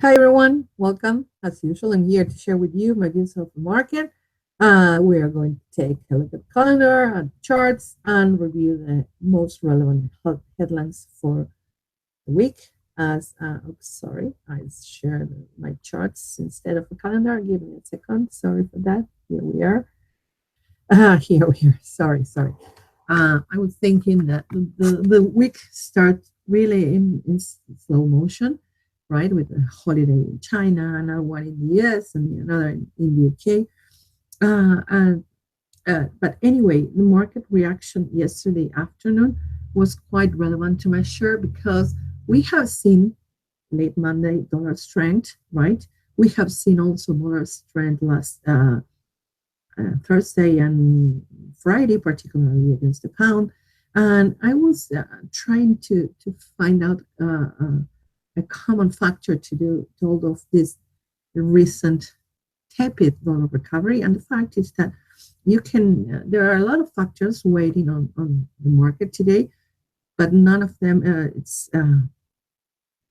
Hi everyone, welcome. As usual, I'm here to share with you my views of the market. We are going to take a look at the calendar and charts and review the most relevant headlines for the week. Sorry, I shared my charts instead of the calendar. Give me a second. Sorry for that. Here we are. Here we are. Sorry. I was thinking that the week starts really in slow motion, right? With a holiday in China, another one in the US, and another in the UK. But anyway, the market reaction yesterday afternoon was quite relevant to my share because we have seen late Monday dollar strength, right? We have seen also dollar strength last Thursday and Friday, particularly against the pound. And I was trying to find out a common factor to all of this recent tepid dollar recovery. And the fact is that there are a lot of factors waiting on the market today, but none of them, it's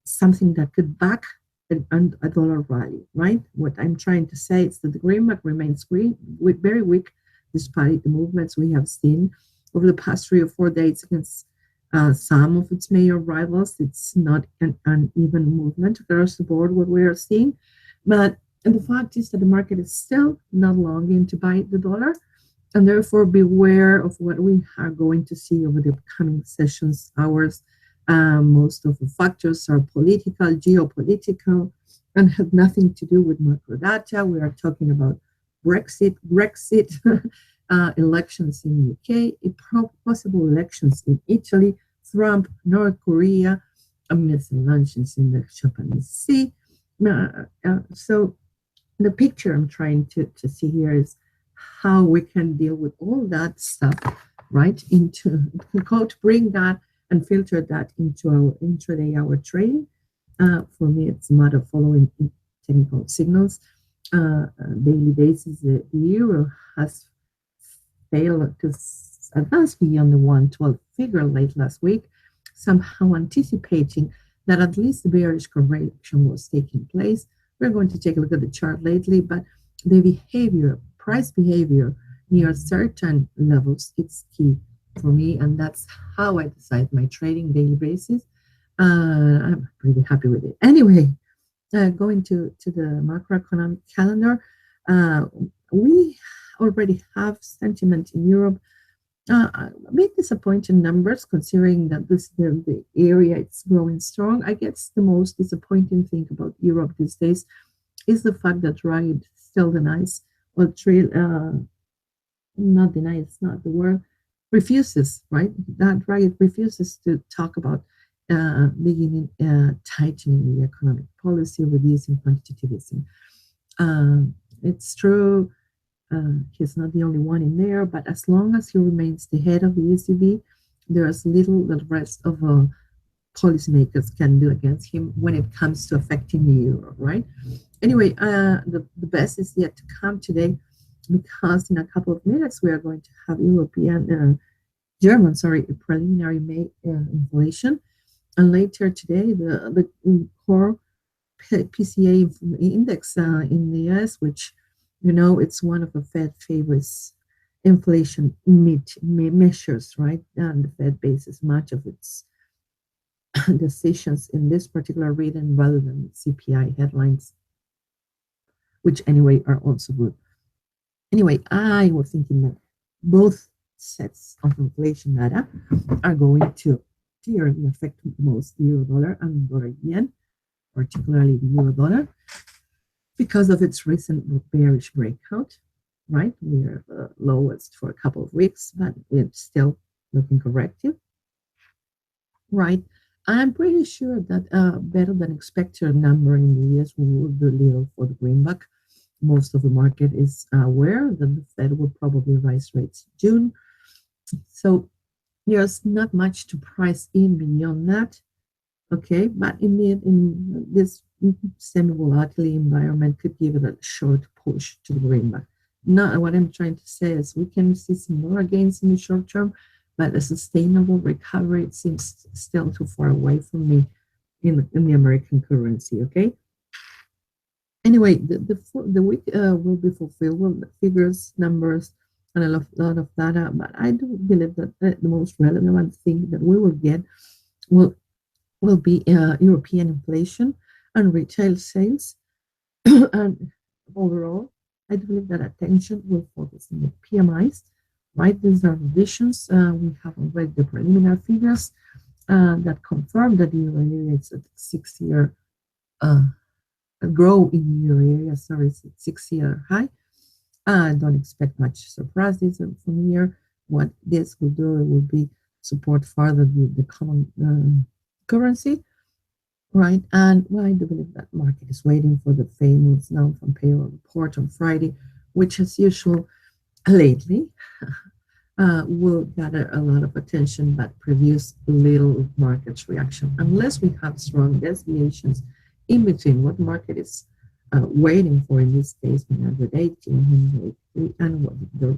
something that could back a dollar rally, right? What I'm trying to say is that the greenback remains very weak despite the movements we have seen over the past 3 or 4 days against some of its major rivals. It's not an uneven movement across the board what we are seeing, but and the fact is that the market is still not longing to buy the dollar, and therefore beware of what we are going to see over the coming sessions, hours. Most of the factors are political, geopolitical, and have nothing to do with macro data. We are talking about Brexit, elections in the UK, possible elections in Italy, Trump, North Korea, missile launches in the Japanese Sea. So the picture I'm trying to see here is how we can deal with all that stuff, right? How to bring that and filter that into our intraday hour trading. For me, it's a matter of following technical signals. Daily basis, the euro has failed to advance beyond the 112 figure late last week, somehow anticipating that at least the bearish correction was taking place. We're going to take a look at the chart lately, but the price behavior near certain levels, it's key for me, and that's how I decide my trading daily basis. I'm pretty happy with it. Anyway, going to the macroeconomic calendar, we already have sentiment in Europe. A bit disappointing numbers considering that the area it's growing strong. I guess the most disappointing thing about Europe these days is the fact that Draghi still denies, or not denies, it's not the word, refuses, right? That Draghi refuses to talk about beginning tightening the economic policy, reducing quantitativism. It's true, he's not the only one in there, but as long as he remains the head of the ECB, there's little that the rest of policymakers can do against him when it comes to affecting the euro, right? Anyway, the best is yet to come today because in a couple of minutes we are going to have German, preliminary May inflation. And later today, the core PCA index in the US, which it's one of the Fed favorites inflation measures, right? And the Fed bases much of its decisions in this particular reading rather than CPI headlines, which anyway are also good. Anyway, I was thinking that both sets of inflation data are going to clearly affect the most euro dollar and dollar yen, particularly the euro dollar, because of its recent bearish breakout, right? We are the lowest for a couple of weeks, but it's still looking corrective, right? I'm pretty sure that better than expected number in the US will do little for the greenback. Most of the market is aware that the Fed will probably raise rates in June. So there's not much to price in beyond that. Okay, but in this semi-volatile environment could give it a short push to the greenback. Not what I'm trying to say is we can see some more gains in the short term, but a sustainable recovery, it seems still too far away from me in the American currency. Okay, Anyway, the week will be fulfilled with figures, numbers, and a lot of data. But I do believe that the most relevant thing that we will get will will be European inflation and retail sales. And overall, I do believe that attention will focus on the PMIs. Right, these are revisions. We have already the preliminary figures that confirm that the euro area is at 6 year uh, grow in the euro area. Sorry, it's at 6 year high. I don't expect much surprises from here. What this will do, it will be support further the common currency, right? And well, I do believe that market is waiting for the famous non-farm payroll report on Friday, which, as usual, lately will gather a lot of attention but produce little market reaction unless we have strong deviations in between what market is waiting for, in this case 180, 183, and what the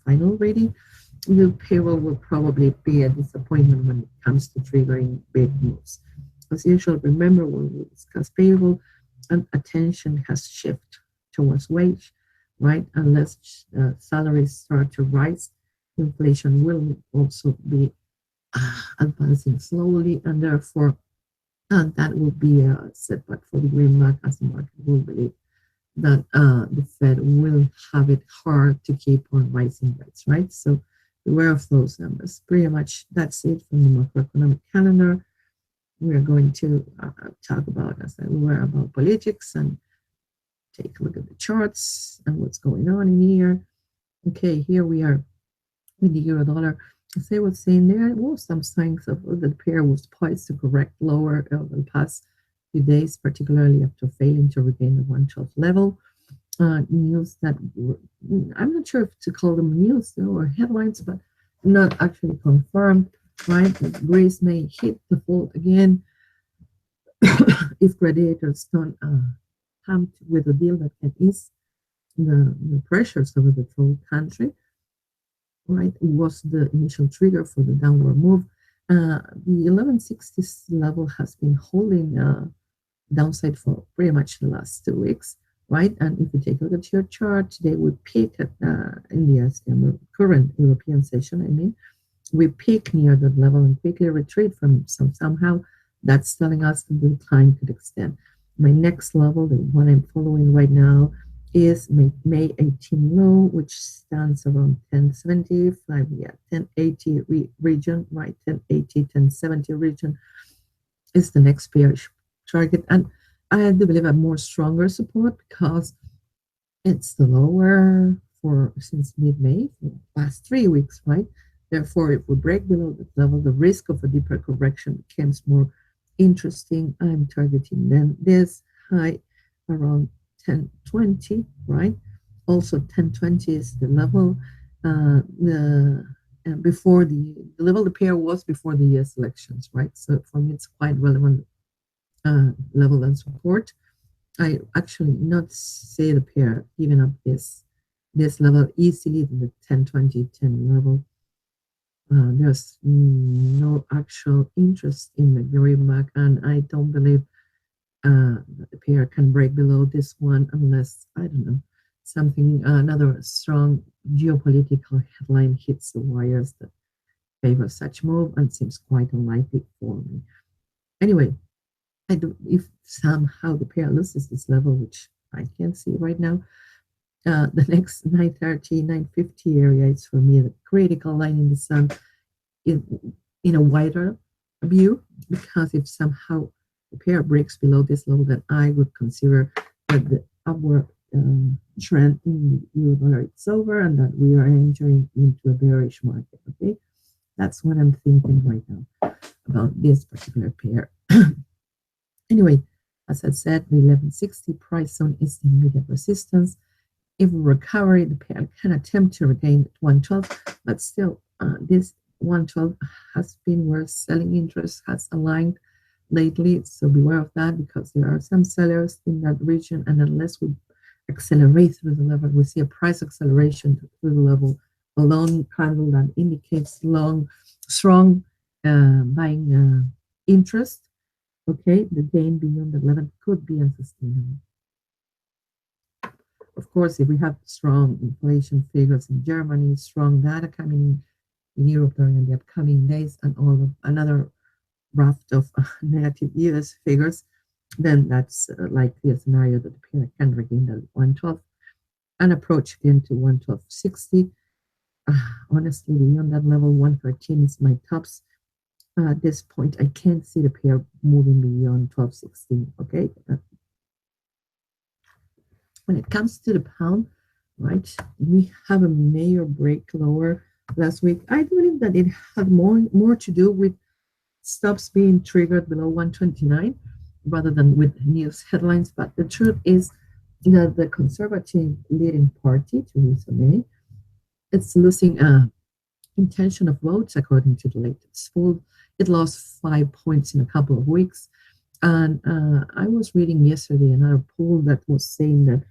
final rating. The payroll will probably be a disappointment when it comes to triggering big moves. As usual, remember when we discuss payroll, and attention has shifted towards wage, right? Unless salaries start to rise, inflation will also be advancing slowly, and therefore that will be a setback for the green market, as the market will believe that the Fed will have it hard to keep on rising rates, right? So beware of those numbers. Pretty much that's it from the macroeconomic calendar. We are going to talk about, as I were, about politics and take a look at the charts and what's going on in here. Okay, here we are with the euro dollar. As I was saying, there was some signs of the pair was poised to correct lower over the past few days, particularly after failing to regain the 112 level. News that I'm not sure if to call them news or headlines, but not actually confirmed. Right, that Greece may hit the fault again if creditors don't come with a deal that can ease the pressures of the troubled country. Right, was the initial trigger for the downward move. The 1160s level has been holding downside for pretty much the last 2 weeks, right? And if you take a look at your chart, today we peak at in the current European session, I mean, we peak near that level and quickly retreat from it. So somehow that's telling us that the decline could extend. My next level, the one I'm following right now, is May 18 low, which stands around 1075, yeah, 1080 region, right? 1080, 1070 region is the next bearish target. And I do believe a more stronger support because it's the lower for since mid-May, for the past 3 weeks, right? Therefore, if we break below that level, the risk of a deeper correction becomes more interesting. I'm targeting then this high around 1020, right? Also, 1020 is the level the before the level the pair was before the US elections, right? So for me, it's quite relevant level and support. I actually not say the pair even up this level easily to the 10-20-10 level. There's no actual interest in the greenback, and I don't believe that the pair can break below this one unless, I don't know, something, another strong geopolitical headline hits the wires that favor such move, and seems quite unlikely for me. Anyway, I do, if somehow the pair loses this level, which I can't see right now, the next 930, 950 area is for me the critical line in the sun in a wider view, because if somehow the pair breaks below this level, then I would consider that the upward trend in the euro dollar is over and that we are entering into a bearish market. Okay, that's what I'm thinking right now about this particular pair. Anyway, as I said, the 1160 price zone is the immediate resistance. If we recover, the pair can attempt to regain 112, but still, this 112 has been where selling interest has aligned lately. So beware of that because there are some sellers in that region, and unless we accelerate through the level, we see a price acceleration through the level. A long candle that indicates strong buying interest. Okay, the gain beyond the level could be unsustainable. of course, if we have strong inflation figures in Germany, strong data coming in Europe during the upcoming days, and all of another raft of negative US figures, then that's likely a scenario that the pair can regain the 112 and approach again to 112.60. Honestly, beyond that level, 113 is my tops. At this point, I can't see the pair moving beyond 12.16. Okay. When it comes to the pound, right, we have a major break lower last week. I believe that it had more to do with stops being triggered below 129 rather than with news headlines. But the truth is that the conservative leading party, Theresa May, it's losing intention of votes according to the latest poll. It lost 5 points in a couple of weeks. And I was reading yesterday another poll that was saying that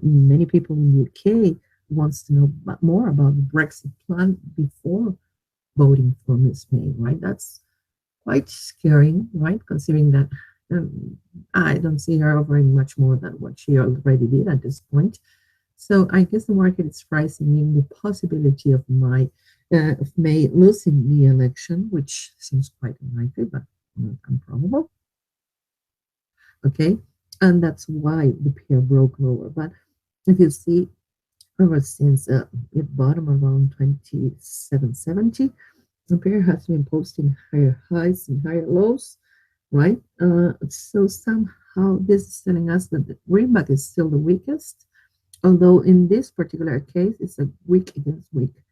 many people in the UK wants to know more about the Brexit plan before voting for Ms. May, right? That's quite scary, right? Considering that I don't see her offering much more than what she already did at this point. So I guess the market is pricing in the possibility of May losing the election, which seems quite unlikely, but not improbable. Okay, and that's why the pair broke lower. But if you see, ever since it bottomed around 2770, the pair has been posting higher highs and higher lows, right? So somehow this is telling us that the greenback is still the weakest, although in this particular case, it's a weak against weak.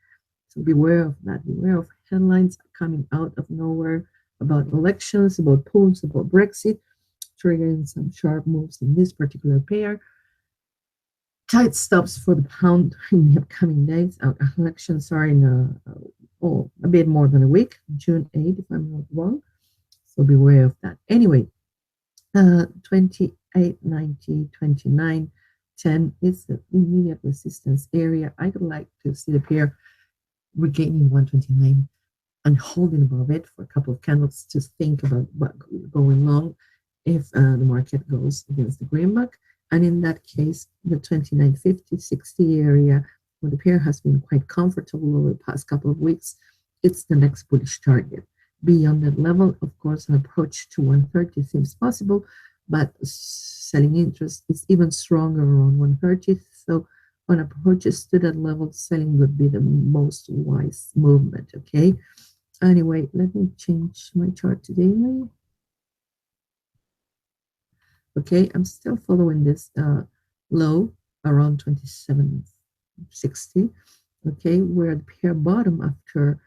So beware of that. Beware of headlines coming out of nowhere about elections, about polls, about Brexit, triggering some sharp moves in this particular pair. Tight stops for the pound in the upcoming days. Our elections are in a bit more than a week, June 8th, if I'm not wrong. So beware of that. Anyway, 28.90, 29.10 is the immediate resistance area. I'd like to see the pair regaining 129 and holding above it for a couple of candles to think about what going long if the market goes against the greenback. And in that case, the 29.50, 60 area, where the pair has been quite comfortable over the past couple of weeks, it's the next bullish target. Beyond that level, of course, an approach to 130 seems possible, but selling interest is even stronger around 130. So on approaches to that level, selling would be the most wise movement, okay? Anyway, let me change my chart to daily. Okay, I'm still following this low around 2760, okay, where the pair bottom after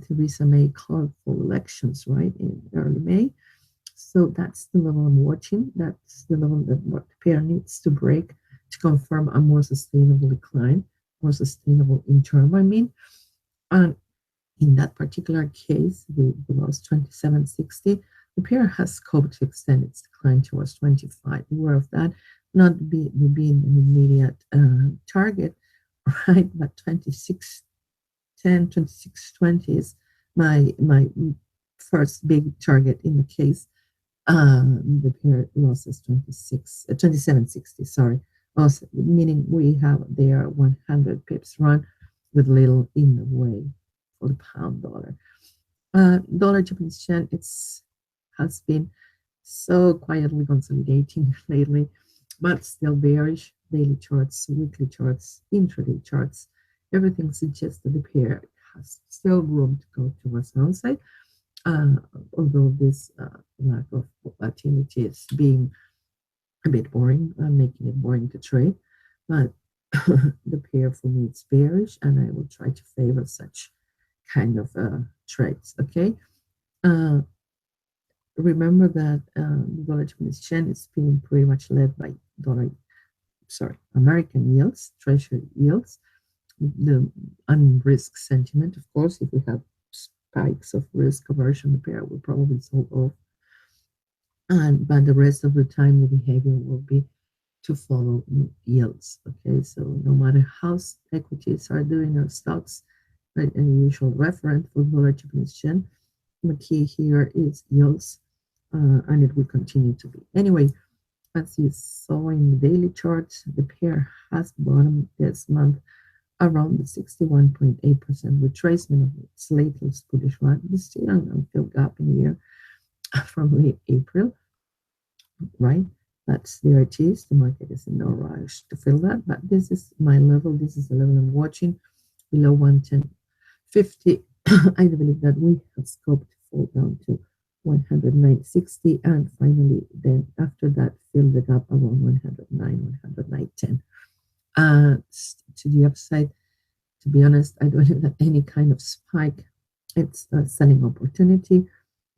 Theresa May called for elections, right, in early May. So that's the level I'm watching. That's the level that what the pair needs to break to confirm a more sustainable decline, more sustainable in term, I mean. And in that particular case, we lost 2760. The pair has scope to extend its decline towards 25. Beware of that, not being an immediate target, right? But 2610, 2620 is my first big target in the case. The pair losses 2760, sorry. Also, meaning we have their 100 pips run with little in the way for the pound dollar. Dollar Japanese yen, has been so quietly consolidating lately, but still bearish. Daily charts, weekly charts, intraday charts, everything suggests that the pair has still room to go towards downside. Although this lack of volatility is being a bit boring, making it boring to trade, but the pair for me is bearish, and I will try to favor such kind of trades. Okay. Remember that the dollar Japanese yen is being pretty much led by American yields, treasury yields, the unrisk sentiment. Of course, if we have spikes of risk aversion, the pair will probably sold off. But the rest of the time, the behavior will be to follow yields. Okay, so no matter how equities are doing or stocks, right, an usual reference for dollar Japanese yen, the key here is yields, and it will continue to be. Anyway, As you saw in the daily charts, the pair has bottomed this month around the 61.8% retracement of its latest bullish run. We still an unfilled gap in the year from late April, right? That's there it is. The market is in no rush to fill that, but this is my level. This is the level I'm watching below 110.50. I do believe that we have scope to fall down to 109.60 and finally then after that fill the gap around 109, 109.10. To the upside, to be honest, I don't have that any kind of spike. It's a selling opportunity.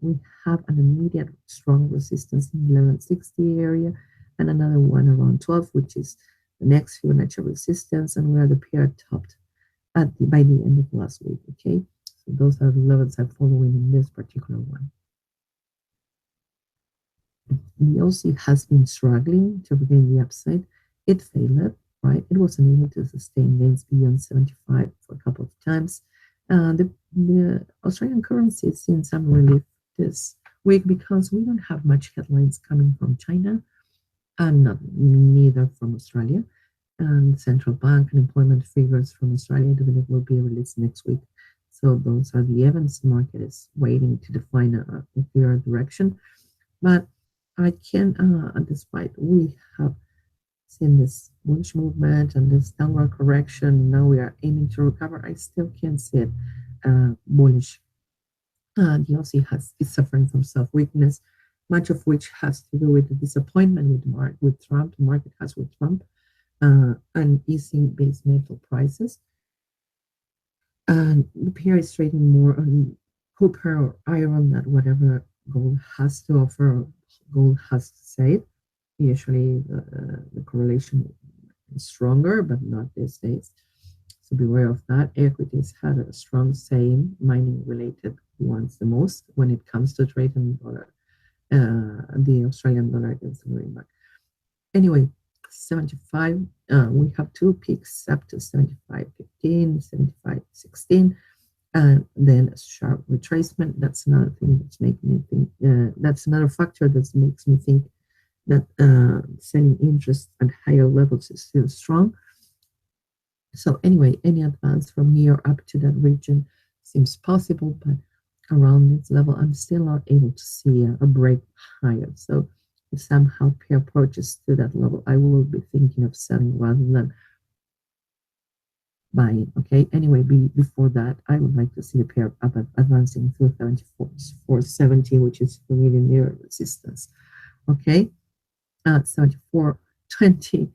We have an immediate strong resistance in 1160 area and another one around 12, which is the next Fibonacci resistance, and where the pair topped by the end of last week. Okay, so those are the levels I'm following in this particular one. The OC has been struggling to regain the upside. It failed, right? It wasn't able to sustain gains beyond 75 for a couple of times. The Australian currency has seen some relief this week because we don't have much headlines coming from China and neither from Australia. And central bank and employment figures from Australia, I believe, will be released next week. So those are the events. The market is waiting to define a clearer direction. But I can, despite we have seen this bullish movement and this downward correction, now we are aiming to recover. I still can't see it bullish. The Aussie is suffering from self weakness, much of which has to do with the disappointment with Trump. The market has with Trump and easing base metal prices. And the pair is trading more on copper or iron than whatever gold has to offer, gold has to say. Usually the correlation is stronger, but not these days. So beware of that. Equities had a strong saying, mining related ones the most when it comes to trading dollar, the Australian dollar against the greenback. Anyway, 75, we have two peaks up to 75.15, 75.16, and then a sharp retracement. That's another thing that's making me think, that's another factor that makes me think that selling interest at higher levels is still strong. So anyway, any advance from here up to that region seems possible, but around this level, I'm still not able to see a break higher. So if somehow pair approaches to that level, I will be thinking of selling rather than buying. Okay. Anyway, before that, I would like to see the pair up advancing through 74.70, which is for me the near resistance. Okay. 74.20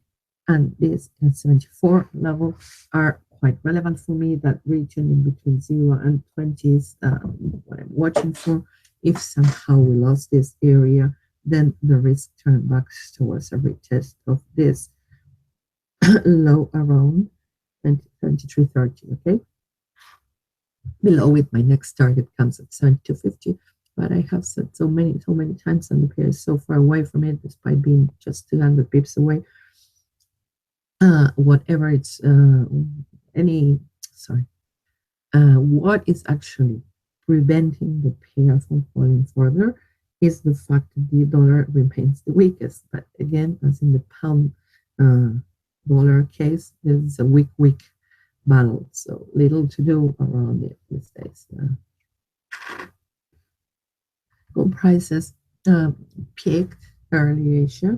and this and 74 level are quite relevant for me. That region in between 0 and 20 is what I'm watching for. If somehow we lost this area, then the risk turn back towards a retest of this low around 23.30. Okay, below it, my next target comes at 72.50. But I have said so many times, and the pair is so far away from it, despite being just 200 pips away. Whatever it's what is actually preventing the pair from falling further is the fact that the dollar remains the weakest. But again, as in the pound dollar case, there's a weak battle, so little to do around it these days. Gold prices peaked early Asia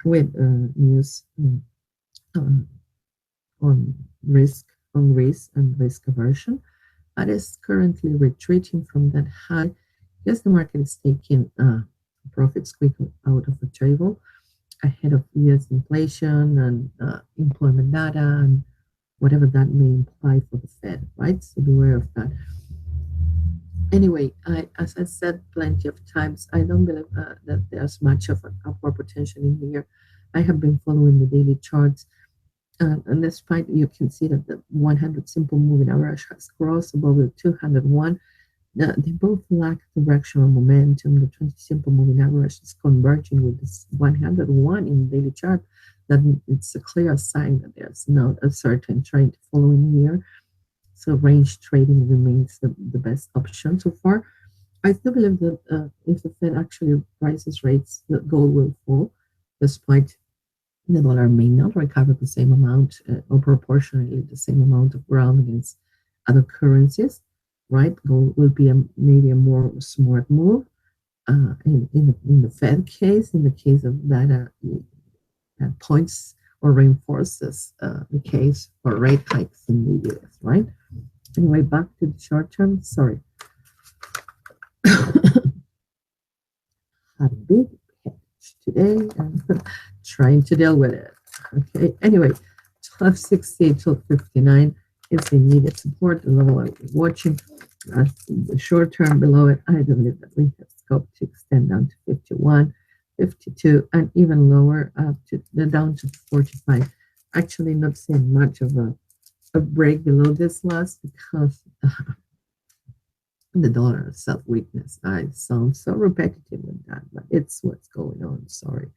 with news on risk and risk aversion, but is currently retreating from that high. Yes, the market is taking profits quickly out of the table ahead of US inflation and employment data and whatever that may imply for the Fed, right? So beware of that. Anyway, as I said plenty of times, I don't believe that there's much of an upward potential in here. I have been following the daily charts, and despite you can see that the 100 simple moving average has crossed above the 201. They both lack directional momentum. The 20 simple moving average is converging with this 101 in the daily chart. That it's a clear sign that there's not a certain trend following here. So range trading remains the best option so far. I still believe that if the Fed actually rises rates, that gold will fall. despite the dollar may not recover the same amount or proportionally the same amount of ground against other currencies, right? Gold will be maybe a more smart move. In the Fed case, in the case of data that points or reinforces the case for rate hikes in the US, right? Anyway, back to the short term. Sorry. Had a big headache today and trying to deal with it. Okay, anyway, 1260, 1259 is the immediate support, the level I was watching. The short term below it, I believe that we have scope to extend down to 51, 52, and even lower up to down to 45. Actually, not seeing much of a break below this last because the dollar self weakness. I sound so repetitive with that, but it's what's going on. Sorry.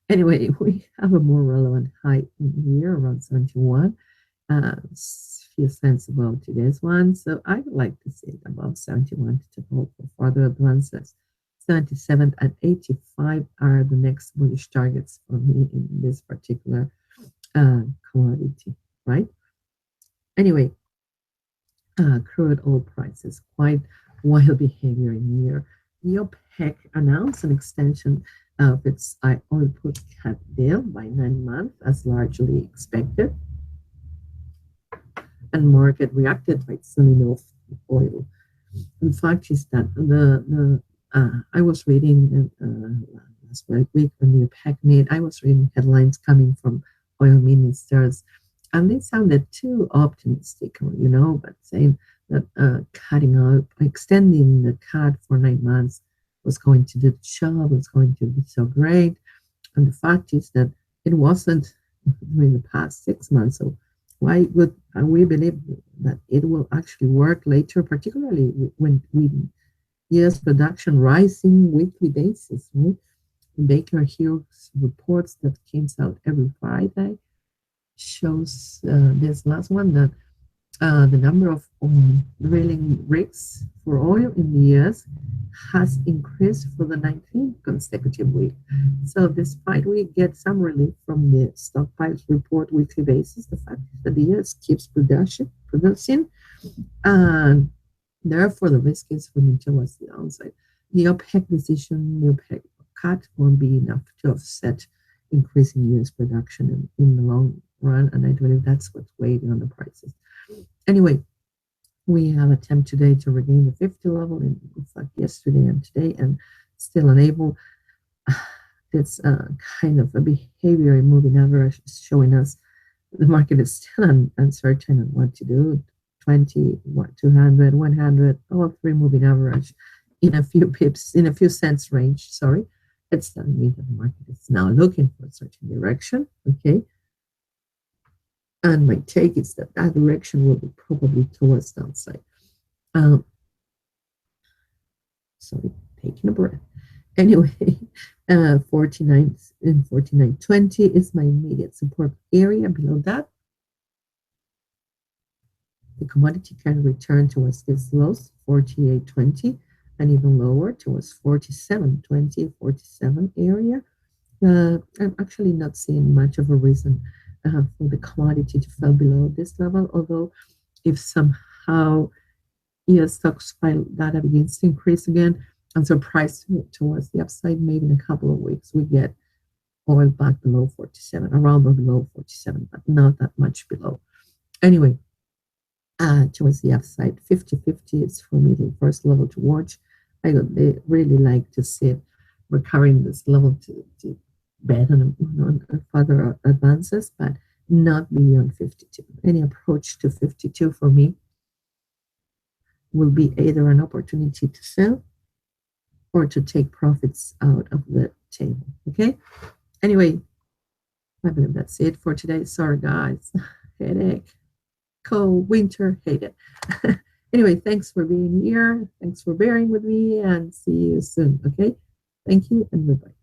Anyway, we have a more relevant high in here around 71. Few cents above today's one. So I would like to see it above 71 to hold for further advances. 77 and 85 are the next bullish targets for me in this particular commodity, right? Anyway, crude oil prices, quite wild behavior in here. The OPEC announced an extension of its oil put cut deal by 9 months, as largely expected, and market reacted by selling off oil. In fact, is that I was reading last week when the OPEC made, I was reading headlines coming from oil ministers, and they sounded too optimistic, but saying that cutting out, extending the cut for 9 months was going to do the job, was going to be so great. And the fact is that it wasn't during the past 6 months. So why would we believe that it will actually work later, particularly when US production rising weekly basis, right? Baker Hughes reports that came out every Friday shows this last one that the number of drilling rigs for oil in the US has increased for the 19th consecutive week. So despite we get some relief from the stockpiles report weekly basis, the fact that the US keeps producing, and therefore the risk is moving towards the downside. The OPEC decision, the OPEC cut won't be enough to offset increasing US production in the long run, and I believe that's what's weighing on the prices. Anyway, we have attempt today to regain the 50 level, in fact yesterday and today, and still unable. It's kind of a behavior in moving average is showing us the market is still uncertain on what to do. 20, 200, 100, all three moving average in a few pips, in a few cents range, sorry. It's telling me that the market is now looking for a certain direction, okay? And my take is that that direction will be probably towards downside. Sorry, taking a breath. Anyway, 49 and 49.20 is my immediate support area. Below that, the commodity can return towards this lows, 48.20, and even lower towards 47.20, 47 area. I'm actually not seeing much of a reason for the commodity to fall below this level, although if somehow US stockpile data begins to increase again and surprise towards the upside, maybe in a couple of weeks, we get oil back below 47, around or below 47, but not that much below. Anyway, towards the upside, 50-50 is for me the first level to watch. I would really like to see it recovering this level to bet on further advances, but not beyond 52. Any approach to 52 for me will be either an opportunity to sell or to take profits out of the table. Okay. Anyway, I believe that's it for today. Sorry, guys. Headache, cold, winter, hate it. Anyway, thanks for being here. Thanks for bearing with me, and see you soon. Okay. Thank you and goodbye.